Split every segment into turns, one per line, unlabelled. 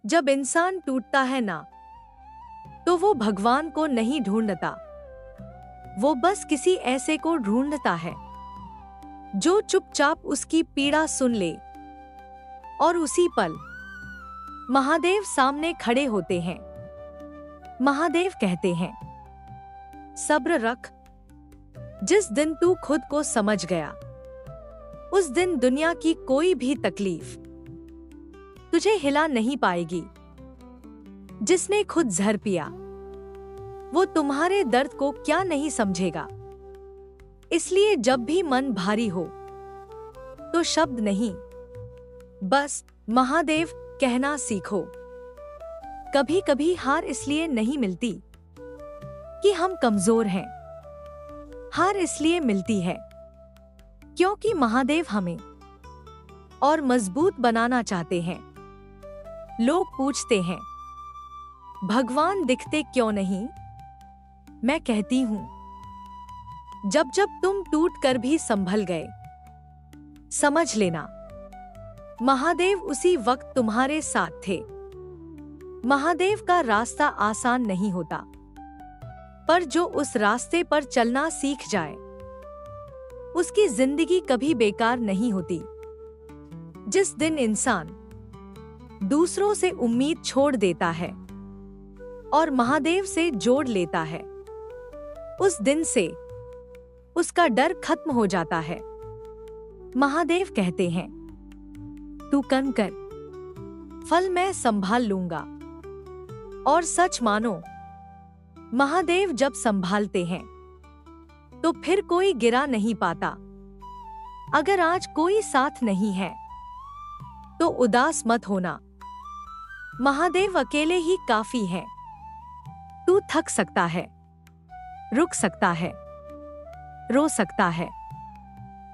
जब इंसान टूटता है ना, तो वो भगवान को नहीं ढूंढता, वो बस किसी ऐसे को ढूंढता है जो चुपचाप उसकी पीड़ा सुन ले। और उसी पल महादेव सामने खड़े होते हैं। महादेव कहते हैं, सब्र रख। जिस दिन तू खुद को समझ गया, उस दिन दुनिया की कोई भी तकलीफ तुझे हिला नहीं पाएगी। जिसने खुद जहर पिया, वो तुम्हारे दर्द को क्या नहीं समझेगा। इसलिए जब भी मन भारी हो, तो शब्द नहीं, बस महादेव कहना सीखो। कभी कभी हार इसलिए नहीं मिलती कि हम कमजोर हैं, हार इसलिए मिलती है क्योंकि महादेव हमें और मजबूत बनाना चाहते हैं। लोग पूछते हैं, भगवान दिखते क्यों नहीं? मैं कहती हूं, जब जब तुम टूट कर भी संभल गए, समझ लेना महादेव उसी वक्त तुम्हारे साथ थे। महादेव का रास्ता आसान नहीं होता, पर जो उस रास्ते पर चलना सीख जाए, उसकी जिंदगी कभी बेकार नहीं होती। जिस दिन इंसान दूसरों से उम्मीद छोड़ देता है और महादेव से जोड़ लेता है, उस दिन से उसका डर खत्म हो जाता है। महादेव कहते हैं, तू कर्म कर, फल मैं संभाल लूंगा। और सच मानो, महादेव जब संभालते हैं तो फिर कोई गिरा नहीं पाता। अगर आज कोई साथ नहीं है, तो उदास मत होना, महादेव अकेले ही काफी है। तू थक सकता है, रुक सकता है, रो सकता है,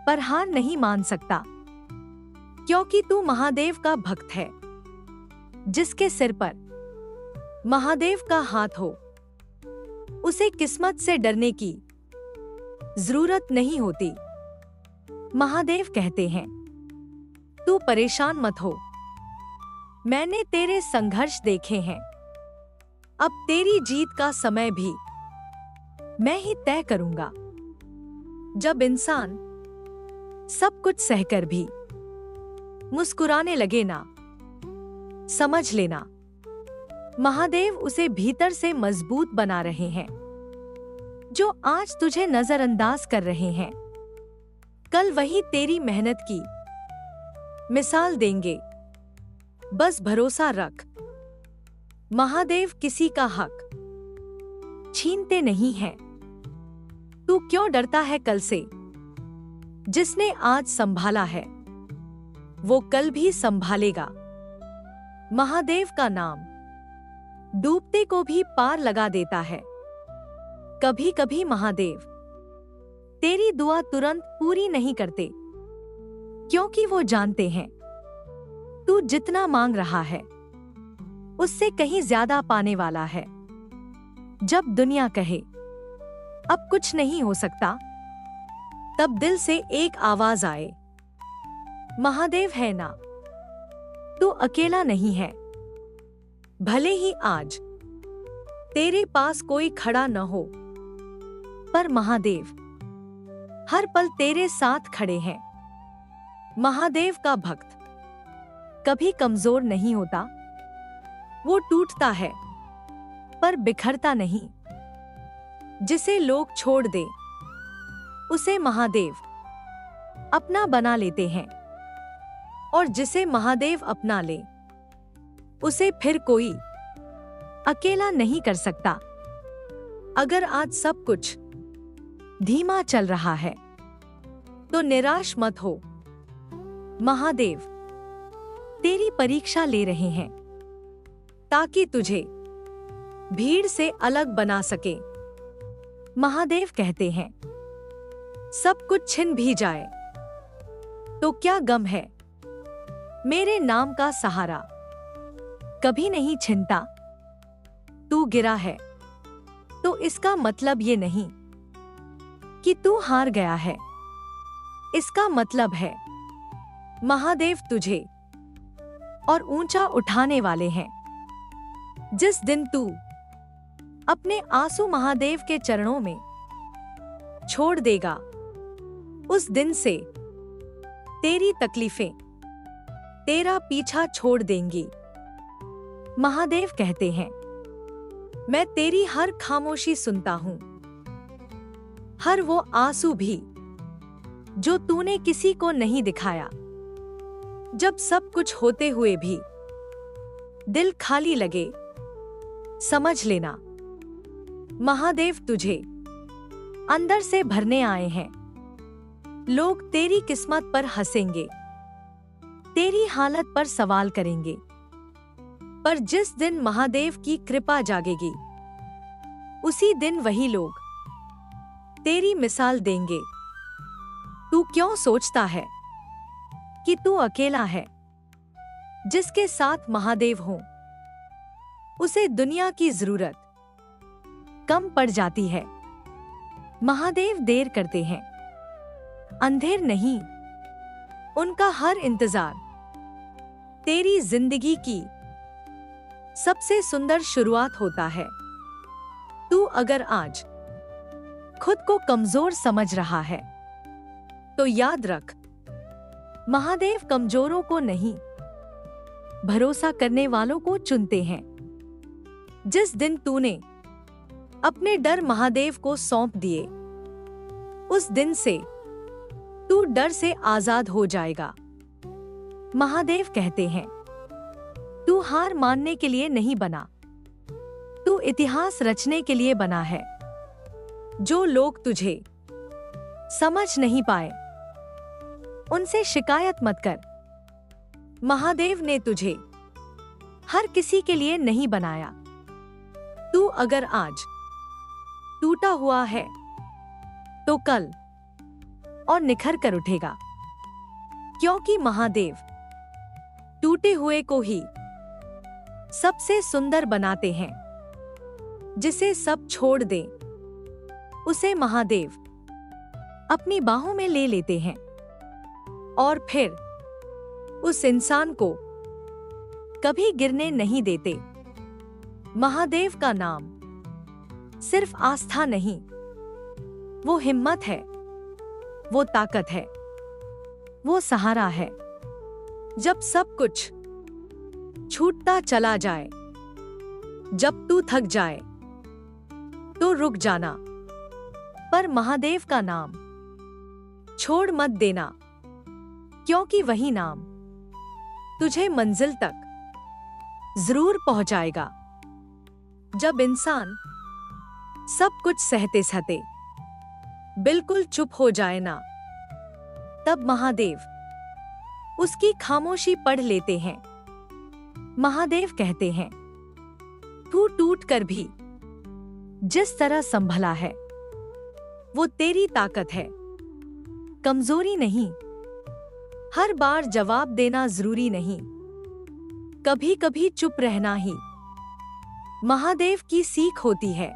पर हार नहीं मान सकता, क्योंकि तू महादेव का भक्त है। जिसके सिर पर महादेव का हाथ हो, उसे किस्मत से डरने की जरूरत नहीं होती। महादेव कहते हैं, तू परेशान मत हो, मैंने तेरे संघर्ष देखे हैं। अब तेरी जीत का समय भी मैं ही तय करूंगा। जब इंसान सब कुछ सहकर भी मुस्कुराने लगे ना, समझ लेना महादेव उसे भीतर से मजबूत बना रहे हैं। जो आज तुझे नजरअंदाज कर रहे हैं, कल वही तेरी मेहनत की मिसाल देंगे। बस भरोसा रख, महादेव किसी का हक छीनते नहीं हैं। तू क्यों डरता है कल से? जिसने आज संभाला है, वो कल भी संभालेगा। महादेव का नाम डूबते को भी पार लगा देता है। कभी कभी महादेव तेरी दुआ तुरंत पूरी नहीं करते, क्योंकि वो जानते हैं तू जितना मांग रहा है, उससे कहीं ज्यादा पाने वाला है। जब दुनिया कहे अब कुछ नहीं हो सकता, तब दिल से एक आवाज आए, महादेव है ना, तू अकेला नहीं है। भले ही आज तेरे पास कोई खड़ा न हो, पर महादेव हर पल तेरे साथ खड़े हैं। महादेव का भक्त कभी कमजोर नहीं होता, वो टूटता है पर बिखरता नहीं। जिसे लोग छोड़ दे, उसे महादेव अपना बना लेते हैं, और जिसे महादेव अपना ले, उसे फिर कोई अकेला नहीं कर सकता। अगर आज सब कुछ धीमा चल रहा है, तो निराश मत हो। महादेव तेरी परीक्षा ले रहे हैं, ताकि तुझे भीड़ से अलग बना सके। महादेव कहते हैं, सब कुछ छिन भी जाए तो क्या गम है, मेरे नाम का सहारा कभी नहीं छिनता। तू गिरा है तो इसका मतलब ये नहीं कि तू हार गया है, इसका मतलब है महादेव तुझे और ऊंचा उठाने वाले हैं। जिस दिन तू अपने आंसू महादेव के चरणों में छोड़ देगा, उस दिन से तेरी तकलीफें तेरा पीछा छोड़ देंगी। महादेव कहते हैं, मैं तेरी हर खामोशी सुनता हूं, हर वो आंसू भी जो तूने किसी को नहीं दिखाया। जब सब कुछ होते हुए भी दिल खाली लगे, समझ लेना महादेव तुझे अंदर से भरने आए हैं। लोग तेरी किस्मत पर हंसेंगे, तेरी हालत पर सवाल करेंगे, पर जिस दिन महादेव की कृपा जागेगी, उसी दिन वही लोग तेरी मिसाल देंगे। तू क्यों सोचता है कि तू अकेला है? जिसके साथ महादेव हो, उसे दुनिया की जरूरत कम पड़ जाती है। महादेव देर करते हैं, अंधेर नहीं। उनका हर इंतजार तेरी जिंदगी की सबसे सुंदर शुरुआत होता है। तू अगर आज खुद को कमजोर समझ रहा है, तो याद रख, महादेव कमजोरों को नहीं, भरोसा करने वालों को चुनते हैं। जिस दिन तूने अपने डर महादेव को सौंप दिए, उस दिन से तू डर से आजाद हो जाएगा। महादेव कहते हैं, तू हार मानने के लिए नहीं बना, तू इतिहास रचने के लिए बना है। जो लोग तुझे समझ नहीं पाए, उनसे शिकायत मत कर। महादेव ने तुझे हर किसी के लिए नहीं बनाया। तू अगर आज टूटा हुआ है, तो कल और निखर कर उठेगा, क्योंकि महादेव टूटे हुए को ही सबसे सुंदर बनाते हैं। जिसे सब छोड़ दे, उसे महादेव अपनी बाहों में ले लेते हैं और फिर उस इंसान को कभी गिरने नहीं देते। महादेव का नाम सिर्फ आस्था नहीं, वो हिम्मत है, वो ताकत है, वो सहारा है। जब सब कुछ छूटता चला जाए, जब तू थक जाए, तो रुक जाना, पर महादेव का नाम छोड़ मत देना, क्योंकि वही नाम तुझे मंजिल तक जरूर पहुंचाएगा। जब इंसान सब कुछ सहते सहते बिल्कुल चुप हो जाए ना, तब महादेव उसकी खामोशी पढ़ लेते हैं। महादेव कहते हैं, तू टूट कर भी जिस तरह संभला है, वो तेरी ताकत है, कमजोरी नहीं। हर बार जवाब देना जरूरी नहीं, कभी कभी चुप रहना ही महादेव की सीख होती है।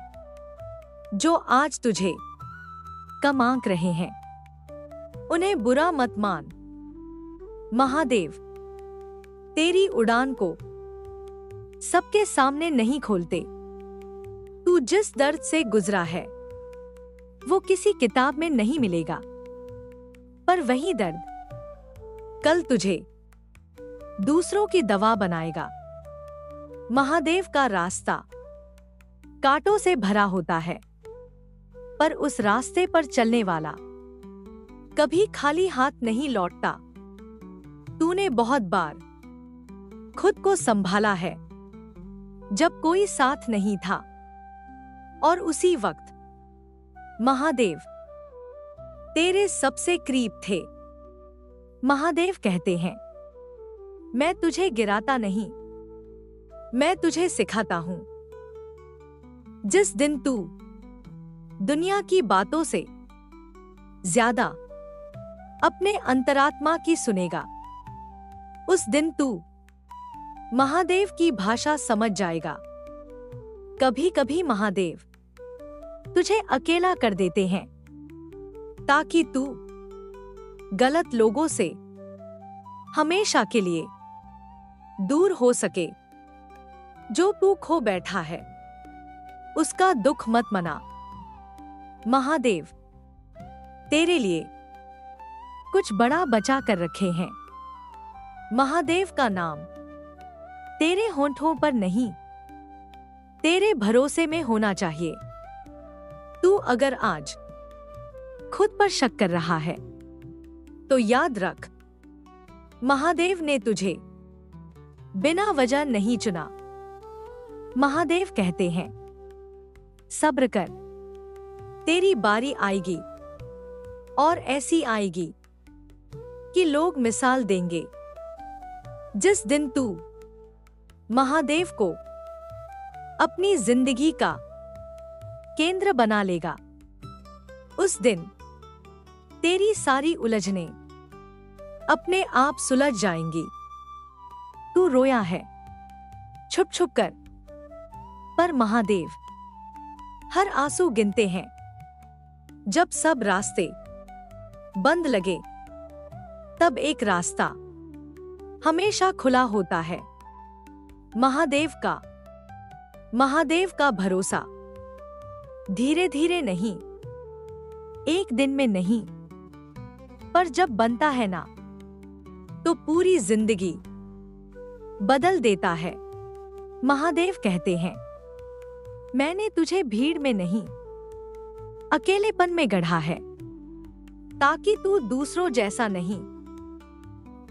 जो आज तुझे कम आंक रहे हैं, उन्हें बुरा मत मान। महादेव तेरी उड़ान को सबके सामने नहीं खोलते। तू जिस दर्द से गुजरा है, वो किसी किताब में नहीं मिलेगा, पर वही दर्द कल तुझे दूसरों की दवा बनाएगा। महादेव का रास्ता कांटों से भरा होता है, पर उस रास्ते पर चलने वाला कभी खाली हाथ नहीं लौटता। तूने बहुत बार खुद को संभाला है जब कोई साथ नहीं था, और उसी वक्त महादेव तेरे सबसे करीब थे। महादेव कहते हैं, मैं तुझे गिराता नहीं, मैं तुझे सिखाता हूं। जिस दिन तू दुनिया की बातों से ज्यादा अपने अंतरात्मा की सुनेगा, उस दिन तू महादेव की भाषा समझ जाएगा। कभी कभी महादेव तुझे अकेला कर देते हैं, ताकि तू गलत लोगों से हमेशा के लिए दूर हो सके। जो तू खो बैठा है उसका दुख मत मना। महादेव तेरे लिए कुछ बड़ा बचा कर रखे हैं। महादेव का नाम तेरे होंठों पर नहीं, तेरे भरोसे में होना चाहिए। तू अगर आज खुद पर शक कर रहा है तो याद रख, महादेव ने तुझे बिना वजह नहीं चुना। महादेव कहते हैं, सब्र कर, तेरी बारी आएगी और ऐसी आएगी कि लोग मिसाल देंगे। जिस दिन तू महादेव को अपनी जिंदगी का केंद्र बना लेगा, उस दिन तेरी सारी उलझनें अपने आप सुलझ जाएंगी। तू रोया है छुप छुप कर, पर महादेव हर आंसू गिनते हैं। जब सब रास्ते बंद लगे, तब एक रास्ता हमेशा खुला होता है। महादेव का भरोसा धीरे धीरे नहीं, एक दिन में नहीं, पर जब बनता है ना, तो पूरी जिंदगी बदल देता है। महादेव कहते हैं, मैंने तुझे भीड़ में नहीं, अकेलेपन में गढ़ा है, ताकि तू दूसरों जैसा नहीं,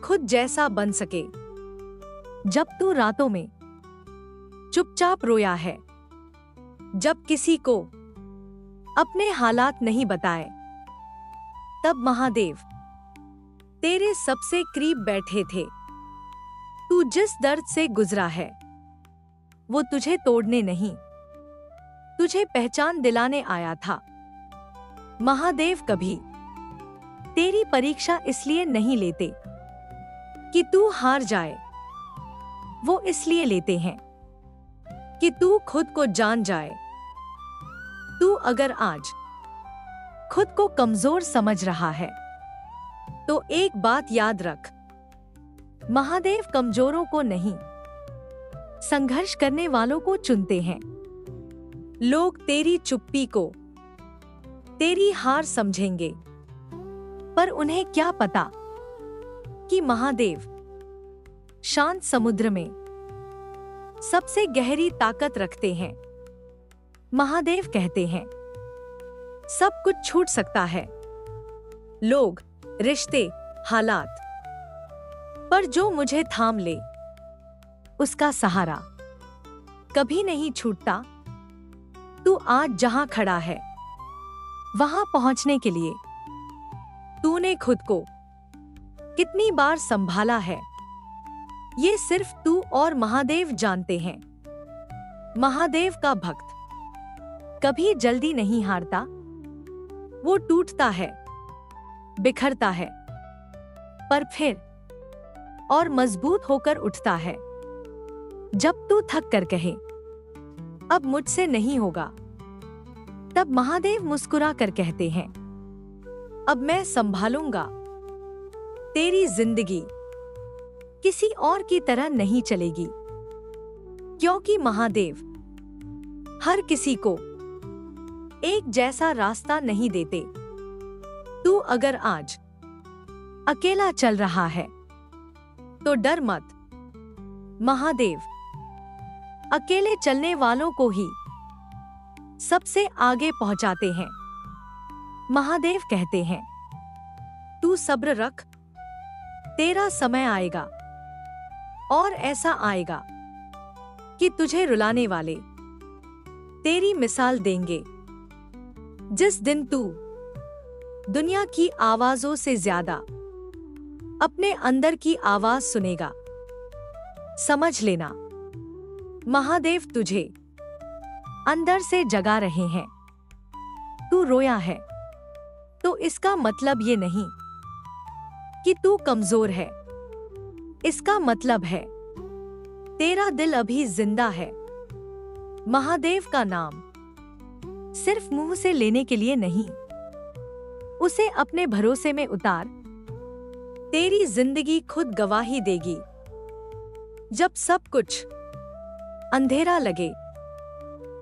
खुद जैसा बन सके। जब तू रातों में चुपचाप रोया है, जब किसी को अपने हालात नहीं बताए, तब महादेव तेरे सबसे करीब बैठे थे। तू जिस दर्द से गुजरा है, वो तुझे तोड़ने नहीं, तुझे पहचान दिलाने आया था। महादेव कभी तेरी परीक्षा इसलिए नहीं लेते कि तू हार जाए, वो इसलिए लेते हैं कि तू खुद को जान जाए। तू अगर आज खुद को कमजोर समझ रहा है, तो एक बात याद रख, महादेव कमजोरों को नहीं, संघर्ष करने वालों को चुनते हैं। लोग तेरी चुप्पी को तेरी हार समझेंगे, पर उन्हें क्या पता कि महादेव शांत समुद्र में सबसे गहरी ताकत रखते हैं। महादेव कहते हैं, सब कुछ छूट सकता है, लोग, रिश्ते, हालात, पर जो मुझे थाम ले, उसका सहारा कभी नहीं छूटता। तू आज जहां खड़ा है, वहां पहुंचने के लिए तूने खुद को कितनी बार संभाला है, ये सिर्फ तू और महादेव जानते हैं। महादेव का भक्त कभी जल्दी नहीं हारता, वो टूटता है, बिखरता है, पर फिर और मजबूत होकर उठता है। जब तू थक कर कहे, अब मुझसे नहीं होगा, तब महादेव मुस्कुरा कर कहते हैं, अब मैं संभालूंगा। तेरी जिंदगी किसी और की तरह नहीं चलेगी, क्योंकि महादेव हर किसी को एक जैसा रास्ता नहीं देते। तू अगर आज अकेला चल रहा है, तो डर मत, महादेव अकेले चलने वालों को ही सबसे आगे पहुंचाते हैं। महादेव कहते हैं, तू सब्र रख, तेरा समय आएगा, और ऐसा आएगा कि तुझे रुलाने वाले तेरी मिसाल देंगे। जिस दिन तू दुनिया की आवाजों से ज्यादा अपने अंदर की आवाज सुनेगा, समझ लेना, महादेव तुझे अंदर से जगा रहे हैं। तू रोया है, तो इसका मतलब ये नहीं कि तू कमजोर है, इसका मतलब है तेरा दिल अभी जिंदा है। महादेव का नाम सिर्फ मुंह से लेने के लिए नहीं, उसे अपने भरोसे में उतार, तेरी जिंदगी खुद गवाही देगी। जब सब कुछ अंधेरा लगे,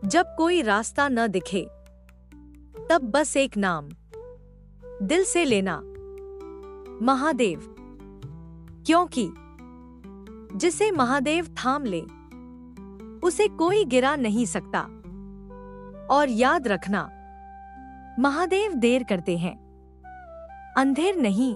जब कोई रास्ता न दिखे, तब बस एक नाम दिल से लेना, महादेव। क्योंकि जिसे महादेव थाम ले, उसे कोई गिरा नहीं सकता। और याद रखना, महादेव देर करते हैं, अंधेर नहीं।